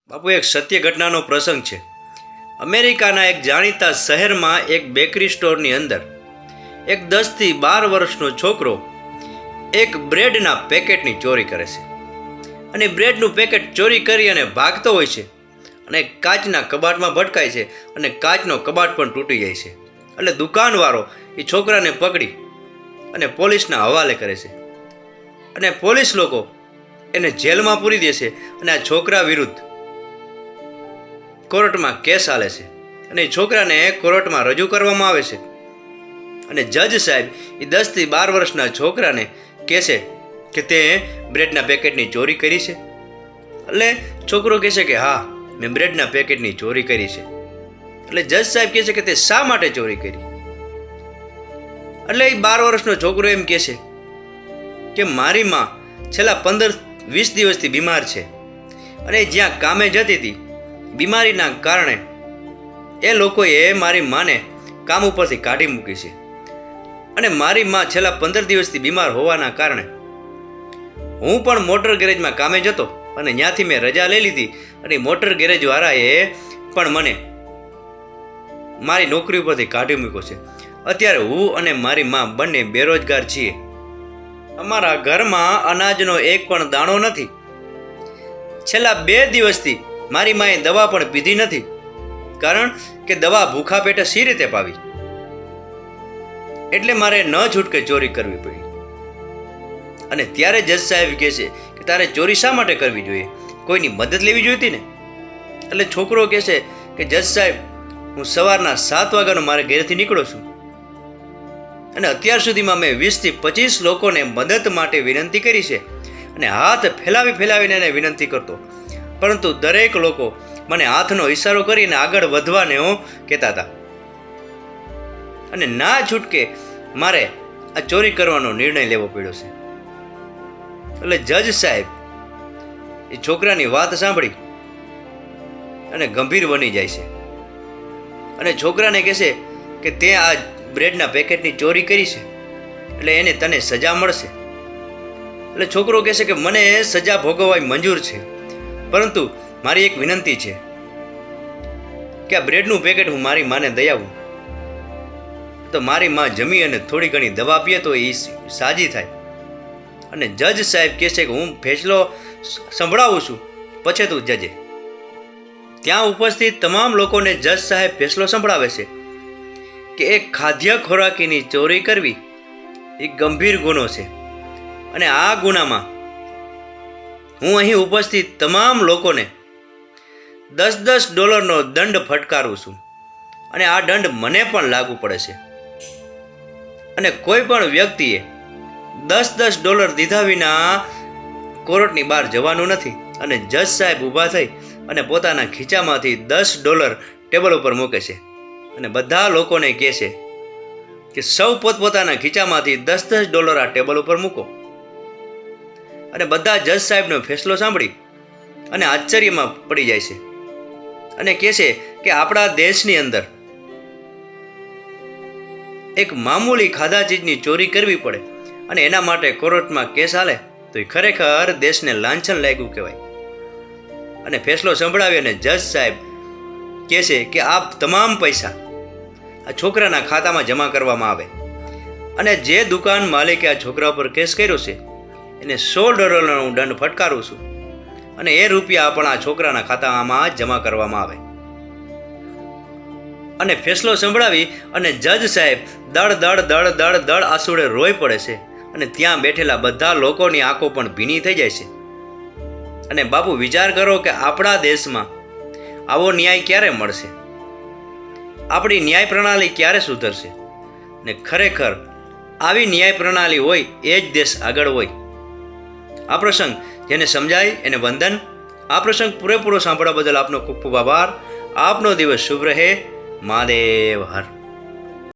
બાપુ, એક સત્ય ઘટનાનો પ્રસંગ છે. અમેરિકાના એક જાણીતા શહેરમાં એક બેકરી સ્ટોરની અંદર એક 10 થી 12 વર્ષનો છોકરો એક બ્રેડના પેકેટની ચોરી કરે છે અને બ્રેડનું પેકેટ ચોરી કરી અને ભાગતો હોય છે અને કાચના કબાટમાં ભટકાય છે અને કાચનો કબાટ પણ તૂટી જાય છે. એટલે દુકાનવાળો એ છોકરાને પકડી અને પોલીસના હવાલે કરે છે અને પોલીસ લોકો એને જેલમાં પૂરી દે છે અને આ છોકરા વિરુદ્ધ કોર્ટમાં કેસ ચાલે છે અને એ છોકરાને કોર્ટમાં રજૂ કરવામાં આવે છે અને જજ સાહેબ એ 10 થી 12 વર્ષના છોકરાને કહેશે કે તે બ્રેડના પેકેટની ચોરી કરી છે. એટલે છોકરો કહેશે કે હા, મેં બ્રેડના પેકેટની ચોરી કરી છે. એટલે જજ સાહેબ કહે છે કે તે શા માટે ચોરી કરી? એટલે એ 12 વર્ષનો છોકરો એમ કહે છે કે મારી માં છેલ્લા 15-20 દિવસથી બીમાર છે અને જ્યાં કામે જતી હતી બીમારીના કારણે એ લોકોએ મારી માને કામ ઉપરથી કાઢી મૂકી છે અને મારી માં છેલ્લા 15 દિવસથી બીમાર હોવાના કારણે હું પણ મોટર ગેરેજમાં કામે જતો અને ત્યાંથી મેં રજા લઈ લીધી અને મોટર ગેરેજવાળાએ પણ મને મારી નોકરી ઉપરથી કાઢી મૂક્યો છે. અત્યારે હું અને મારી માં બંને બેરોજગાર છીએ. અમારા ઘરમાં અનાજનો એક પણ દાણો નથી. છેલ્લા 2 દિવસથી મારી માએ દવા પણ પીધી નથી, કારણ કે દવા ભૂખા પેટે સી રીતે પાવી. એટલે મારે ન છૂટકે ચોરી કરવી પડી. અને ત્યારે જજ સાહેબ કહે છે કે તારે ચોરી શા માટે કરવી જોઈએ? કોઈની મદદ લેવી જોઈતી ને? એટલે છોકરો કહે છે કે જજ સાહેબ, હું સવારના 7 વાગ્યાનો મારે ઘરેથી નીકળો છું અને અત્યાર સુધીમાં મેં 20 થી 25 લોકોને મદદ માટે વિનંતી કરી છે અને હાથ ફેલાવીને એને વિનંતી કરતો, પરંતુ દરેક લોકો મને હાથનો ઈશારો કરીને આગળ વધવાને કહેતા હતા અને ના છૂટકે મારે આ ચોરી કરવાનો નિર્ણય લેવો પડ્યો છે. એટલે જજ સાહેબ એ છોકરાની વાત સાંભળી અને ગંભીર બની જાય છે અને છોકરાને કહે છે કે તે આ બ્રેડના પેકેટની ચોરી કરી છે એટલે એને તને સજા મળશે. એટલે છોકરો કહે છે કે મને સજા ભોગવવા મંજૂર છે, પરંતુ મારી એક વિનંતી છે કે આ બ્રેડનું પેકેટ હું મારી માને દઈ આવું તો મારી માં જમી અને થોડી ઘણી દવા પીએ તો એ સાજી થાય. અને જજ સાહેબ કહે છે કે હું ફેસલો સંભળાવું છું, પછી તું જજે. ત્યાં ઉપસ્થિત તમામ લોકોને જજ સાહેબ ફેસલો સંભળાવે છે કે એક ખાદ્ય ખોરાકીની ચોરી કરવી એ ગંભીર ગુનો છે અને આ ગુનામાં હું અહીં ઉપસ્થિત તમામ લોકોને $10 દંડ ફટકારું છું અને આ દંડ મને પણ લાગુ પડે છે અને કોઈ પણ વ્યક્તિએ $10 દીધા વિના કોર્ટની બહાર જવાનું નથી. અને જજ સાહેબ ઊભા થઈ અને પોતાના ખીચામાંથી $10 ટેબલ ઉપર મૂકે છે અને બધા લોકોને કહે છે કે સૌ પોતપોતાના ખીચામાંથી $10 આ ટેબલ ઉપર મૂકો. અને બધા જજ સાહેબનો ફેસલો સાંભળી અને આશ્ચર્યમાં પડી જાય છે અને કહે છે કે આપણા દેશની અંદર એક મામૂલી ખાધા ચીજની ચોરી કરવી પડે અને એના માટે કોર્ટમાં કેસ હાલે તો એ ખરેખર દેશને લાંછન લાગ્યું કહેવાય. અને ફેસલો સંભળાવી અને જજ સાહેબ કહે છે કે આ તમામ પૈસા આ છોકરાના ખાતામાં જમા કરવામાં આવે અને જે દુકાન માલિકે આ છોકરા પર કેસ કર્યો છે એને $100નો દંડ ફટકારું છું અને એ રૂપિયા પણ આ છોકરાના ખાતામાં જમા કરવામાં આવે. અને ફેસલો સંભળાવી અને જજ સાહેબ દળ આંસુડે રોઈ પડે છે અને ત્યાં બેઠેલા બધા લોકોની આંખો પણ ભીની થઈ જાય છે. અને બાપુ, વિચાર કરો કે આપણા દેશમાં આવો ન્યાય ક્યારે મળશે? આપણી ન્યાય પ્રણાલી ક્યારે સુધરશે? ને ખરેખર આવી ન્યાય પ્રણાલી હોય એ જ દેશ આગળ હોય. આ પ્રસંગ જેને સમજાય એને વંદન. આ પ્રસંગ પૂરેપૂરો સાંભળવા બદલ આપનો ખૂબ ખૂબ આભાર. આપનો દિવસ શુભ રહે. મહાદેવ હર.